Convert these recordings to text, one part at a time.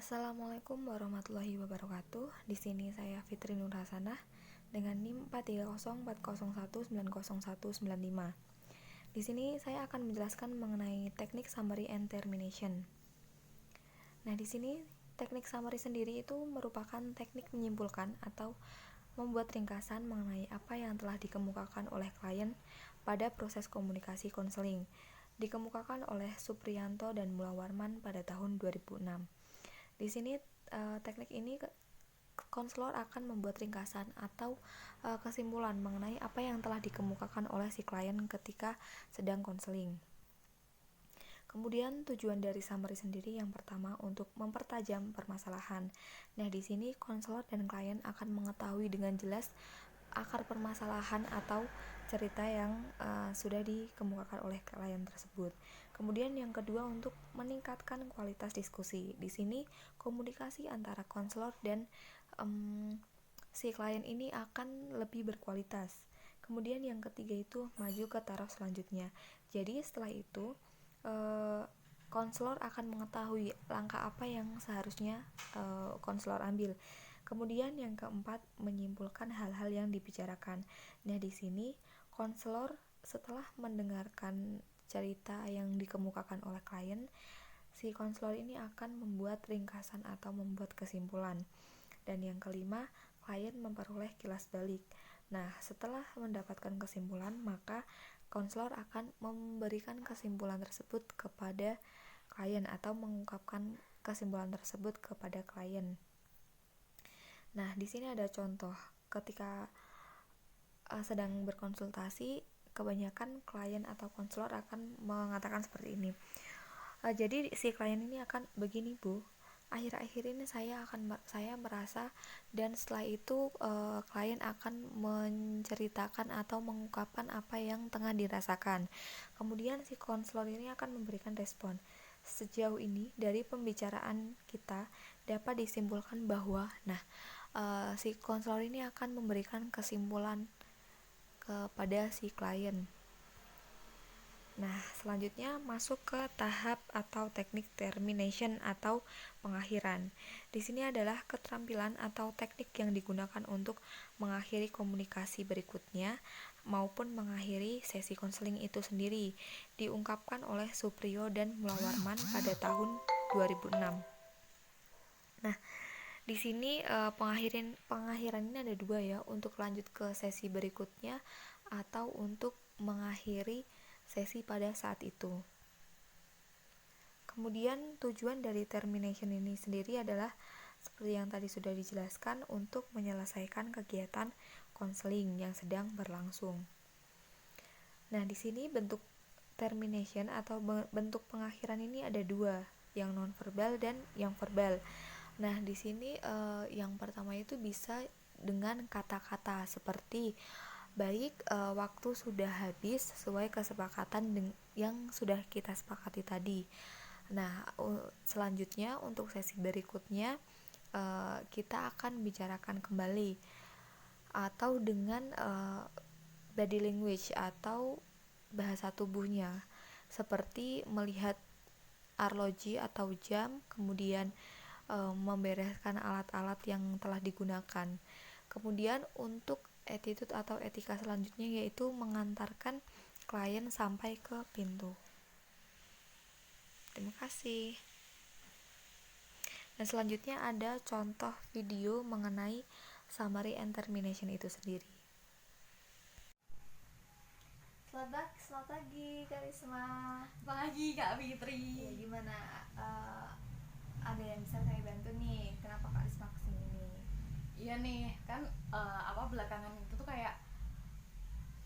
Assalamualaikum warahmatullahi wabarakatuh. Di sini saya Fitri Nur Hasanah dengan NIM 43040190195. Di sini saya akan menjelaskan mengenai teknik summary and termination. Nah, di sini teknik summary sendiri itu merupakan teknik menyimpulkan atau membuat ringkasan mengenai apa yang telah dikemukakan oleh klien pada proses komunikasi konseling. Dikemukakan oleh Supriyanto dan Mulawarman pada tahun 2006. Di sini teknik ini konselor akan membuat ringkasan atau kesimpulan mengenai apa yang telah dikemukakan oleh si klien ketika sedang konseling. Kemudian tujuan dari summary sendiri yang pertama untuk mempertajam permasalahan. Nah, di sini konselor dan klien akan mengetahui dengan jelas akar permasalahan atau cerita yang sudah dikemukakan oleh klien tersebut. Kemudian yang kedua untuk meningkatkan kualitas diskusi. Di sini komunikasi antara konselor dan si klien ini akan lebih berkualitas. Kemudian yang ketiga itu maju ke taraf selanjutnya. Jadi setelah itu konselor akan mengetahui langkah apa yang seharusnya konselor ambil. Kemudian yang keempat, menyimpulkan hal-hal yang dibicarakan. Nah, di sini konselor setelah mendengarkan cerita yang dikemukakan oleh klien, si konselor ini akan membuat ringkasan atau membuat kesimpulan. Dan yang kelima, klien memperoleh kilas balik. Nah, setelah mendapatkan kesimpulan, maka konselor akan memberikan kesimpulan tersebut kepada klien atau mengungkapkan kesimpulan tersebut kepada klien. Nah, di sini ada contoh ketika sedang berkonsultasi, kebanyakan klien atau konselor akan mengatakan seperti ini. Jadi si klien ini akan begini, Bu. Akhir-akhir ini saya merasa, dan setelah itu klien akan menceritakan atau mengungkapkan apa yang tengah dirasakan. Kemudian si konselor ini akan memberikan respon. Sejauh ini dari pembicaraan kita dapat disimpulkan bahwa si konselor ini akan memberikan kesimpulan kepada si klien. Nah, selanjutnya masuk ke tahap atau teknik termination atau pengakhiran. Di sini adalah keterampilan atau teknik yang digunakan untuk mengakhiri komunikasi berikutnya maupun mengakhiri sesi konseling itu sendiri. Diungkapkan oleh Supriyo dan Mulawarman pada tahun 2006. Nah, di sini pengakhiran ini ada dua ya, untuk lanjut ke sesi berikutnya atau untuk mengakhiri sesi pada saat itu. Kemudian tujuan dari termination ini sendiri adalah seperti yang tadi sudah dijelaskan, untuk menyelesaikan kegiatan konseling yang sedang berlangsung. Nah, di sini bentuk termination atau bentuk pengakhiran ini ada dua, yang non verbal dan yang verbal. Nah, di sini yang pertama itu bisa dengan kata-kata seperti baik, waktu sudah habis sesuai kesepakatan yang sudah kita sepakati tadi. Nah, selanjutnya untuk sesi berikutnya kita akan bicarakan kembali atau dengan body language atau bahasa tubuhnya, seperti melihat arloji atau jam, kemudian membereskan alat-alat yang telah digunakan. Kemudian untuk attitude atau etika selanjutnya yaitu mengantarkan klien sampai ke pintu. Terima kasih. Dan selanjutnya ada contoh video mengenai summary and termination itu sendiri. Selamat pagi Kak Risma. Pagi Kak Fitri. Ya, gimana? Ada yang bisa saya bantu nih? Kenapa Kak Risma kesini nih? Iya nih, kan belakangan itu tuh kayak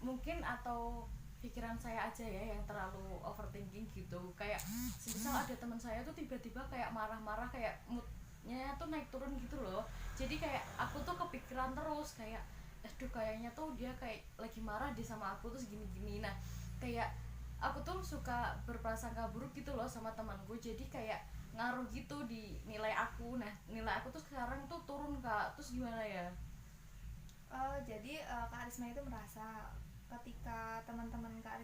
mungkin atau pikiran saya aja ya yang terlalu overthinking gitu. Kayak semisal ada teman saya tuh tiba-tiba kayak marah-marah, kayak moodnya tuh naik turun gitu loh. Jadi kayak aku tuh kepikiran terus, kayak aduh kayaknya tuh dia kayak lagi marah deh sama aku terus gini-gini. Nah, kayak aku tuh suka berprasangka buruk gitu loh sama temanku, jadi kayak ngaruh gitu di nilai aku. Nah, nilai aku tuh sekarang tuh turun Kak, terus gimana ya? Jadi Kak Arisma itu merasa ketika teman Kak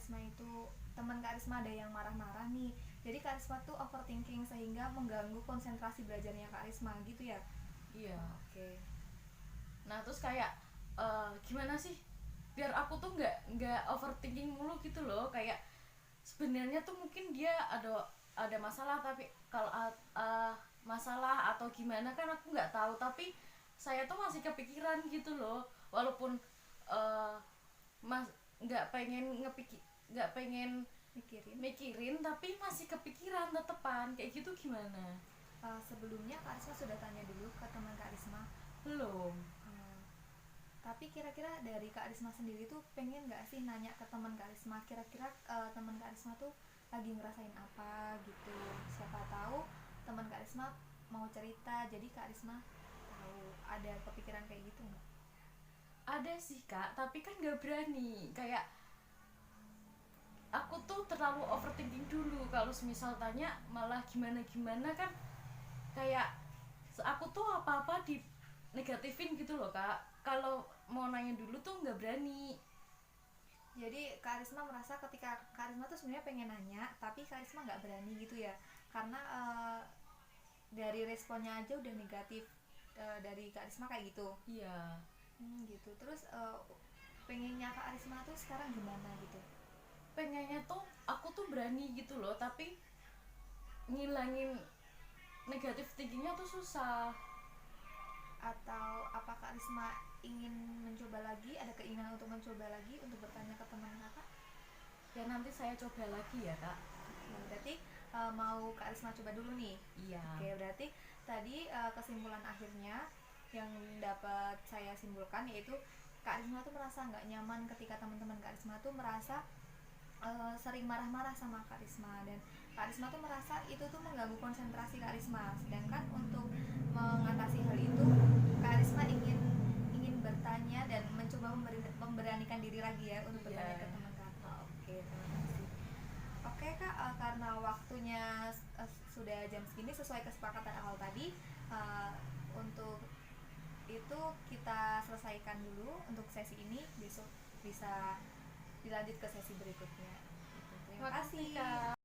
Arisma ada yang marah-marah nih, Jadi Kak Risma tuh overthinking sehingga mengganggu konsentrasi belajarnya Kak Risma gitu ya. Iya. Oke. Nah terus kayak gimana sih biar aku tuh nggak overthinking mulu gitu loh, kayak sebenarnya tuh mungkin dia ada masalah, tapi kalau masalah atau gimana kan aku nggak tahu, tapi saya tuh masih kepikiran gitu loh, walaupun uh, mas nggak pengen mikirin tapi masih kepikiran tetepan kayak gitu. Gimana? Sebelumnya Kak Risma sudah tanya dulu ke teman Kak Risma. Belum. Tapi kira-kira dari Kak Risma sendiri tuh pengen nggak sih nanya ke teman Kak Risma, kira-kira teman Kak Risma tuh lagi ngerasain apa gitu. Siapa tahu teman Kak Risma mau cerita, jadi Kak Risma tahu. Ada kepikiran kayak gitu nggak? Ada sih kak, tapi kan gak berani, kayak aku tuh terlalu overthinking dulu, kalau misal tanya malah gimana gimana kan, kayak aku tuh apa apa di negatifin gitu loh kak, kalau mau nanya dulu tuh nggak berani. Jadi Kak Risma merasa ketika Kak Risma tuh sebenarnya pengen nanya, tapi Kak Risma nggak berani gitu ya, karena dari responnya aja udah negatif dari Kak Risma kayak gitu. Iya. Gitu. Terus pengennya Kak Risma tuh sekarang gimana gitu? Pengennya tuh aku tuh berani gitu loh, tapi ngilangin negatif thinkingnya tuh susah. Atau apa Kak Risma ingin mencoba lagi, ada keinginan untuk mencoba lagi untuk bertanya ke teman kakak? Ya nanti saya coba lagi ya kak. Oke, berarti mau Kak Risma coba dulu nih. Iya. Oke, berarti tadi kesimpulan akhirnya yang dapat saya simpulkan yaitu Kak Risma tuh merasa nggak nyaman ketika teman-teman Kak Risma tuh merasa sering marah-marah sama Kak Risma, dan Kak Risma tuh merasa itu tuh mengganggu konsentrasi Kak Risma. Sedangkan untuk mengatasi hal itu, Kak Risma ingin ingin bertanya dan mencoba memberanikan diri lagi ya untuk bertanya ke teman kakak. Oke, terima kasih. Oke Kak, karena waktunya sudah jam segini sesuai kesepakatan awal tadi, untuk itu kita selesaikan dulu untuk sesi ini, besok bisa dilanjut ke sesi berikutnya. Terima kasih. Kak.